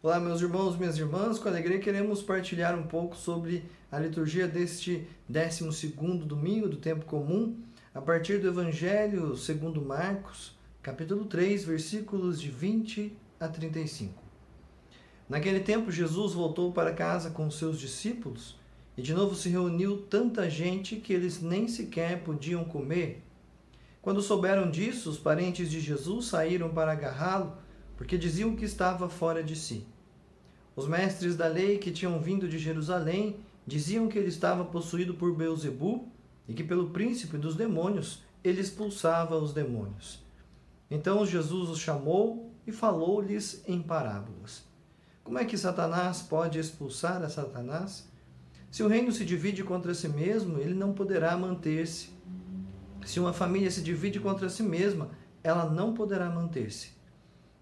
Olá, meus irmãos, minhas irmãs, com alegria queremos partilhar um pouco sobre a liturgia deste 12º domingo do tempo comum, a partir do Evangelho segundo Marcos, capítulo 3, versículos de 20 a 35. Naquele tempo, Jesus voltou para casa com seus discípulos e de novo se reuniu tanta gente que eles nem sequer podiam comer. Quando souberam disso, os parentes de Jesus saíram para agarrá-lo, porque diziam que estava fora de si. Os mestres da lei que tinham vindo de Jerusalém diziam que ele estava possuído por Beelzebu e que pelo príncipe dos demônios ele expulsava os demônios. Então Jesus os chamou e falou-lhes em parábolas. Como é que Satanás pode expulsar a Satanás? Se o reino se divide contra si mesmo, ele não poderá manter-se. Se uma família se divide contra si mesma, ela não poderá manter-se.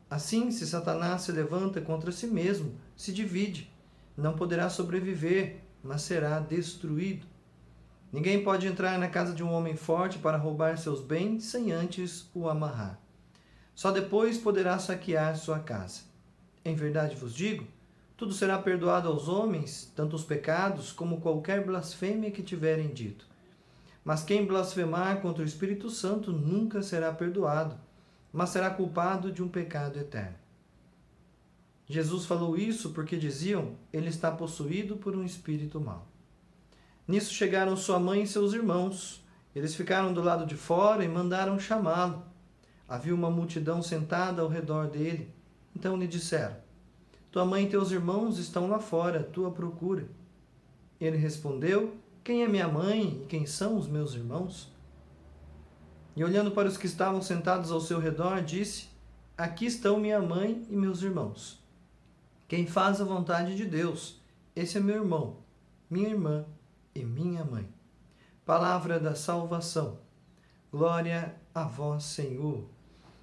Assim, se Satanás se levanta contra si mesmo, se divide, não poderá sobreviver, mas será destruído. Ninguém pode entrar na casa de um homem forte para roubar seus bens sem antes o amarrar. Só depois poderá saquear sua casa. Em verdade vos digo, tudo será perdoado aos homens, tanto os pecados como qualquer blasfêmia que tiverem dito. Mas quem blasfemar contra o Espírito Santo nunca será perdoado, mas será culpado de um pecado eterno. Jesus falou isso porque diziam, ele está possuído por um espírito mau. Nisso chegaram sua mãe e seus irmãos. Eles ficaram do lado de fora e mandaram chamá-lo. Havia uma multidão sentada ao redor dele. Então lhe disseram, tua mãe e teus irmãos estão lá fora, à tua procura. Ele respondeu, quem é minha mãe e quem são os meus irmãos? E olhando para os que estavam sentados ao seu redor, disse, aqui estão minha mãe e meus irmãos. Quem faz a vontade de Deus, esse é meu irmão, minha irmã e minha mãe. Palavra da salvação. Glória a vós, Senhor.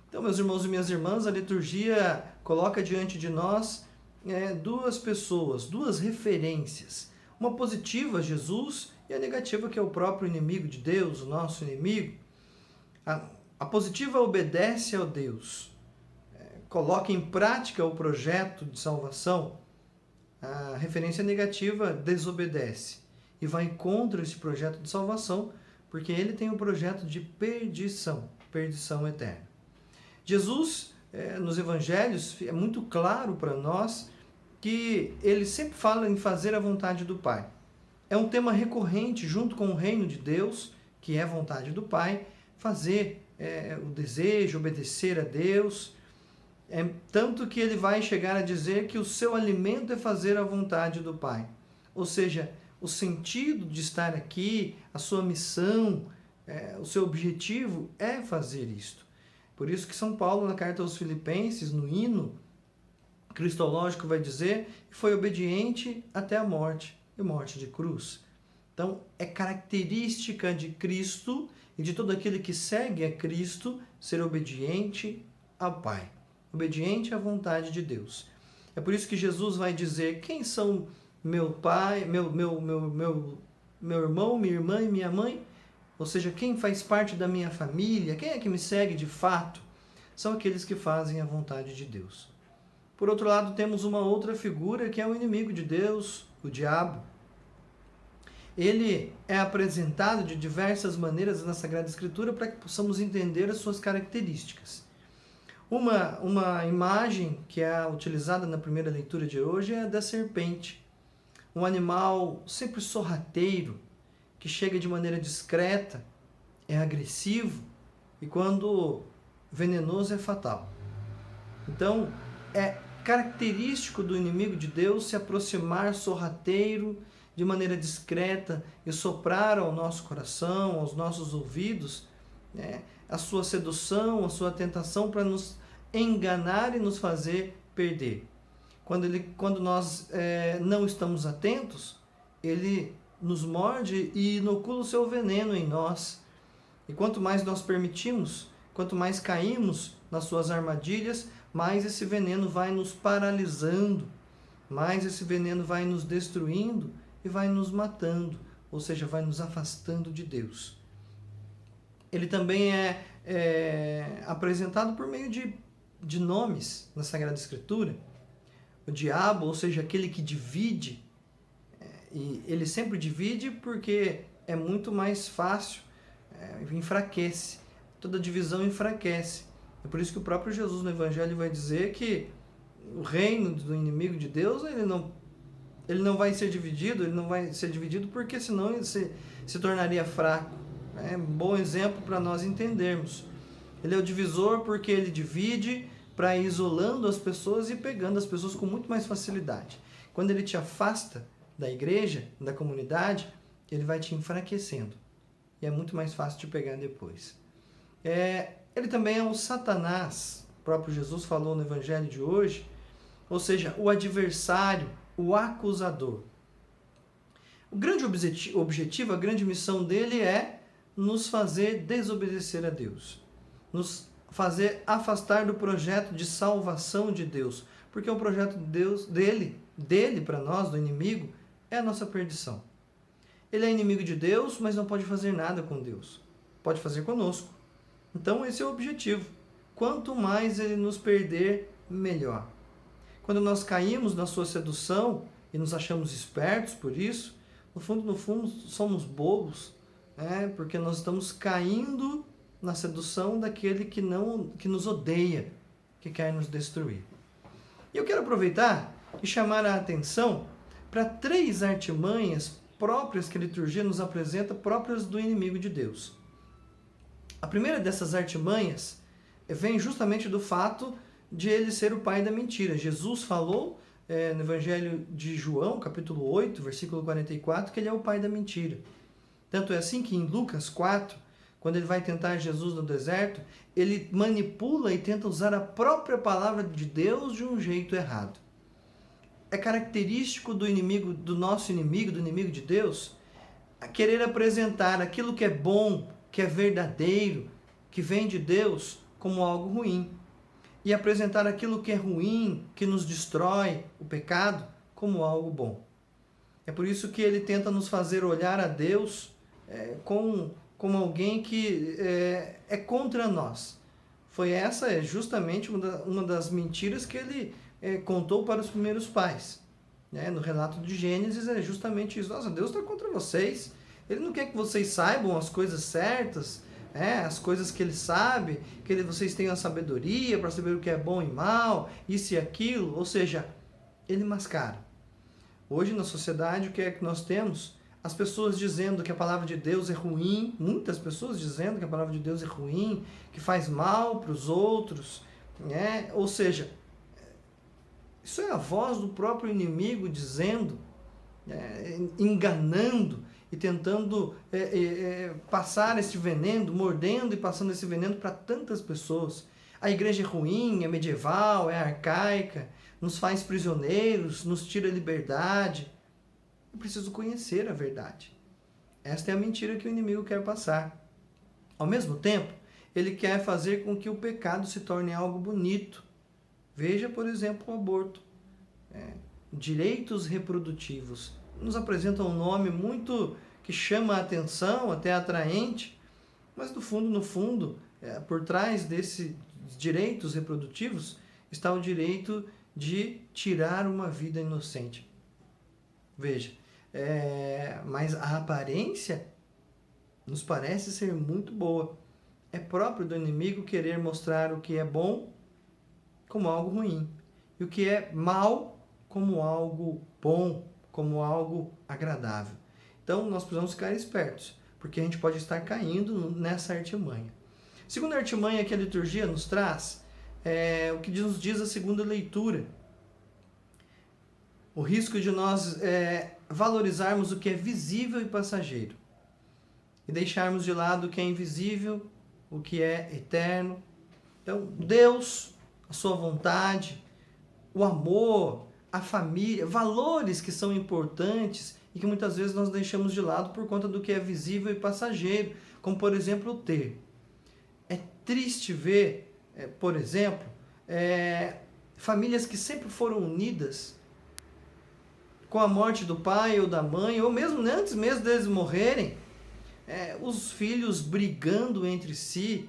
Então, meus irmãos e minhas irmãs, a liturgia coloca diante de nós duas pessoas, duas referências. Uma positiva, Jesus, e a negativa, que é o próprio inimigo de Deus, o nosso inimigo. A positiva obedece ao Deus, coloca em prática o projeto de salvação. A referência negativa desobedece e vai contra esse projeto de salvação, porque ele tem um projeto de perdição eterna. Jesus, nos evangelhos, é muito claro para nós que ele sempre fala em fazer a vontade do Pai. É um tema recorrente junto com o reino de Deus, que é a vontade do Pai, fazer o desejo, obedecer a Deus. Tanto que ele vai chegar a dizer que o seu alimento é fazer a vontade do Pai. Ou seja, o sentido de estar aqui, a sua missão, o seu objetivo é fazer isto. Por isso que São Paulo, na carta aos Filipenses, no hino cristológico, vai dizer que foi obediente até a morte, e morte de cruz. Então, é característica de Cristo e de todo aquele que segue a Cristo ser obediente ao Pai, obediente à vontade de Deus. É por isso que Jesus vai dizer, quem são meu pai, meu irmão, minha irmã e minha mãe? Ou seja, quem faz parte da minha família, quem é que me segue de fato? São aqueles que fazem a vontade de Deus. Por outro lado, temos uma outra figura que é o inimigo de Deus, o diabo. Ele é apresentado de diversas maneiras na Sagrada Escritura para que possamos entender as suas características. Uma imagem que é utilizada na primeira leitura de hoje é a da serpente. Um animal sempre sorrateiro, que chega de maneira discreta, é agressivo e quando venenoso é fatal. Então, é característico do inimigo de Deus se aproximar sorrateiro, de maneira discreta e soprar ao nosso coração, aos nossos ouvidos, a sua sedução, a sua tentação para nos enganar e nos fazer perder. Quando nós não estamos atentos, ele nos morde e inocula o seu veneno em nós. E quanto mais nós permitimos, quanto mais caímos nas suas armadilhas, mais esse veneno vai nos paralisando, mais esse veneno vai nos destruindo e vai nos matando, ou seja, vai nos afastando de Deus. Ele também é apresentado por meio de nomes na Sagrada Escritura. o diabo, ou seja, aquele que divide, e ele sempre divide porque é muito mais fácil, enfraquece. Toda divisão enfraquece. É por isso que o próprio Jesus no Evangelho vai dizer que o reino do inimigo de Deus, ele não vai ser dividido, porque senão ele se tornaria fraco. É um bom exemplo para nós entendermos. Ele é o divisor porque ele divide para ir isolando as pessoas e pegando as pessoas com muito mais facilidade. Quando ele te afasta da igreja, da comunidade, ele vai te enfraquecendo. E é muito mais fácil de pegar depois. Ele também é o Satanás. O próprio Jesus falou no Evangelho de hoje. Ou seja, o adversário, o acusador. O grande objetivo, a grande missão dele é nos fazer desobedecer a Deus. Nos fazer afastar do projeto de salvação de Deus. Porque o projeto de Deus, dele para nós, do inimigo, é a nossa perdição. Ele é inimigo de Deus, mas não pode fazer nada com Deus. Pode fazer conosco. Então esse é o objetivo. Quanto mais ele nos perder, melhor. Quando nós caímos na sua sedução e nos achamos espertos por isso, no fundo, somos bobos, porque nós estamos caindo na sedução daquele que nos odeia, que quer nos destruir. E eu quero aproveitar e chamar a atenção para 3 artimanhas próprias que a liturgia nos apresenta, próprias do inimigo de Deus. A primeira dessas artimanhas vem justamente do fato de ele ser o pai da mentira. Jesus falou no Evangelho de João, capítulo 8, versículo 44, que ele é o pai da mentira. Tanto é assim que em Lucas 4, quando ele vai tentar Jesus no deserto, ele manipula e tenta usar a própria palavra de Deus de um jeito errado. É característico do inimigo, do nosso inimigo, do inimigo de Deus, a querer apresentar aquilo que é bom, que é verdadeiro, que vem de Deus, como algo ruim. E apresentar aquilo que é ruim, que nos destrói, o pecado, como algo bom. É por isso que ele tenta nos fazer olhar a Deus como alguém que é contra nós. Foi essa justamente uma das mentiras que ele contou para os primeiros pais. No relato de Gênesis é justamente isso. Nossa, Deus está contra vocês. Ele não quer que vocês saibam as coisas certas, as coisas que ele sabe, que vocês tenham a sabedoria para saber o que é bom e mal, isso e aquilo. Ou seja, ele mascara. Hoje na sociedade o que é que nós temos? As pessoas dizendo que a palavra de Deus é ruim, muitas pessoas dizendo que a palavra de Deus é ruim, que faz mal para os outros, ou seja, isso é a voz do próprio inimigo dizendo, enganando e tentando passar esse veneno, mordendo e passando esse veneno para tantas pessoas. A igreja é ruim, é medieval, é arcaica, nos faz prisioneiros, nos tira a liberdade. Eu preciso conhecer a verdade. Esta é a mentira que o inimigo quer passar. Ao mesmo tempo, ele quer fazer com que o pecado se torne algo bonito. Veja, por exemplo, o aborto. Direitos reprodutivos. Nos apresenta um nome muito que chama a atenção, até atraente, mas no fundo, por trás desses direitos reprodutivos está o direito de tirar uma vida inocente. Veja, mas a aparência nos parece ser muito boa. É próprio do inimigo querer mostrar o que é bom como algo ruim e o que é mal como algo bom, como algo agradável. Então, nós precisamos ficar espertos, porque a gente pode estar caindo nessa artimanha. Segunda artimanha que a liturgia nos traz é o que nos diz a segunda leitura. O risco de nós valorizarmos o que é visível e passageiro e deixarmos de lado o que é invisível, o que é eterno. Então, Deus, a sua vontade, o amor, a família, valores que são importantes e que muitas vezes nós deixamos de lado por conta do que é visível e passageiro, como, por exemplo, o ter. É triste ver, por exemplo, famílias que sempre foram unidas com a morte do pai ou da mãe, ou mesmo antes mesmo deles morrerem, os filhos brigando entre si,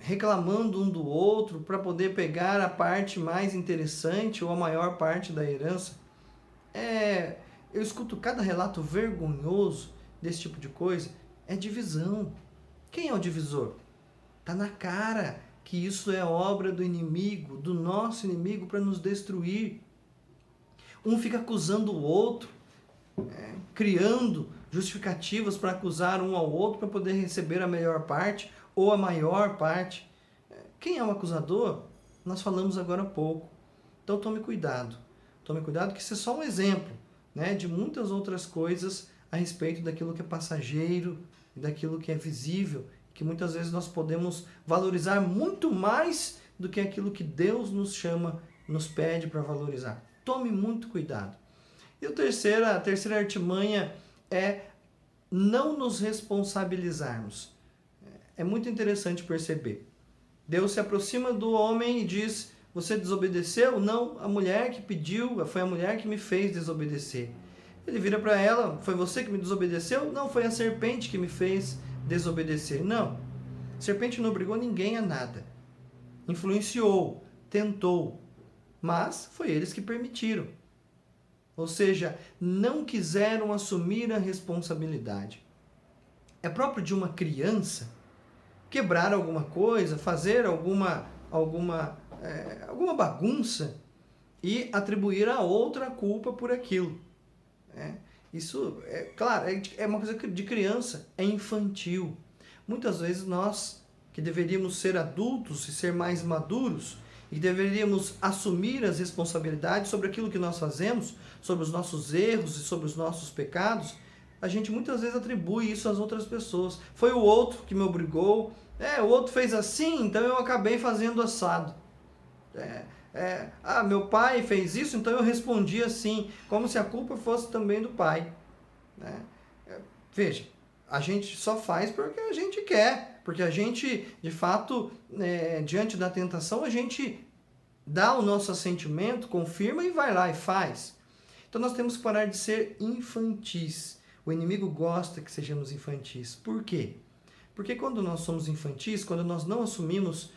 reclamando um do outro para poder pegar a parte mais interessante ou a maior parte da herança. Eu escuto cada relato vergonhoso desse tipo de coisa. É divisão. Quem é o divisor? Está na cara que isso é obra do inimigo, do nosso inimigo, para nos destruir. Um fica acusando o outro, criando justificativas para acusar um ao outro para poder receber a melhor parte ou a maior parte. Quem é o acusador? Nós falamos agora há pouco. Então tome cuidado. Tome cuidado que isso é só um exemplo, de muitas outras coisas a respeito daquilo que é passageiro e daquilo que é visível, que muitas vezes nós podemos valorizar muito mais do que aquilo que Deus nos chama, nos pede para valorizar. Tome muito cuidado. E a terceira artimanha é não nos responsabilizarmos. É muito interessante perceber. Deus se aproxima do homem e diz: você desobedeceu? Não, a mulher que pediu, foi a mulher que me fez desobedecer. Ele vira para ela: foi você que me desobedeceu? Não, foi a serpente que me fez desobedecer. Não, a serpente não obrigou ninguém a nada. Influenciou, tentou, mas foi eles que permitiram. Ou seja, não quiseram assumir a responsabilidade. É próprio de uma criança quebrar alguma coisa, fazer alguma bagunça e atribuir a outra culpa por aquilo. Isso, claro, é uma coisa de criança, é infantil. Muitas vezes nós, que deveríamos ser adultos e ser mais maduros, e deveríamos assumir as responsabilidades sobre aquilo que nós fazemos, sobre os nossos erros e sobre os nossos pecados, a gente muitas vezes atribui isso às outras pessoas. Foi o outro que me obrigou, o outro fez assim, então eu acabei fazendo assado. Meu pai fez isso, então eu respondi assim, como se a culpa fosse também do pai. Veja, a gente só faz porque a gente quer, porque a gente, de fato, diante da tentação, a gente dá o nosso assentimento, confirma e vai lá e faz. Então nós temos que parar de ser infantis. O inimigo gosta que sejamos infantis. Por quê? Porque quando nós somos infantis, quando nós não assumimos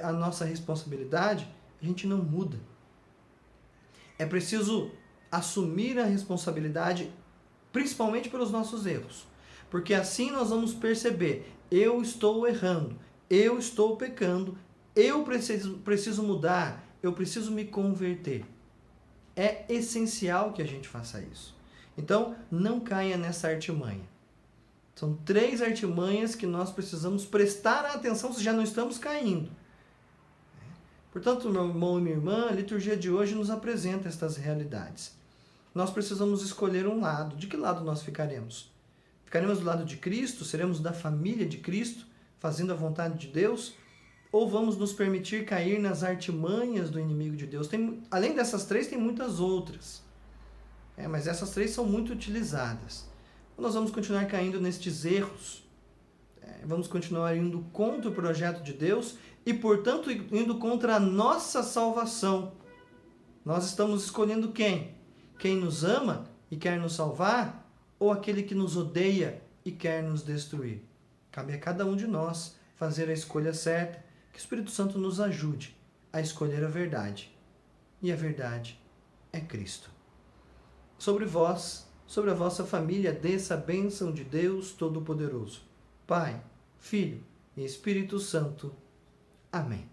a nossa responsabilidade, a gente não muda. É preciso assumir a responsabilidade, principalmente pelos nossos erros. Porque assim nós vamos perceber: eu estou errando, eu estou pecando, eu preciso mudar, eu preciso me converter. É essencial que a gente faça isso. Então, não caia nessa artimanha. São 3 artimanhas que nós precisamos prestar atenção se já não estamos caindo. Portanto, meu irmão e minha irmã, a liturgia de hoje nos apresenta estas realidades. Nós precisamos escolher um lado. De que lado nós ficaremos? Ficaremos do lado de Cristo? Seremos da família de Cristo, fazendo a vontade de Deus? Ou vamos nos permitir cair nas artimanhas do inimigo de Deus? Além dessas 3, tem muitas outras. Mas essas 3 são muito utilizadas. Nós vamos continuar caindo nestes erros. Vamos continuar indo contra o projeto de Deus e, portanto, indo contra a nossa salvação. Nós estamos escolhendo quem? Quem nos ama e quer nos salvar, ou aquele que nos odeia e quer nos destruir? Cabe a cada um de nós fazer a escolha certa, que o Espírito Santo nos ajude a escolher a verdade. E a verdade é Cristo. Sobre vós, sobre a vossa família, desça a bênção de Deus Todo-Poderoso, Pai, Filho e Espírito Santo. Amém.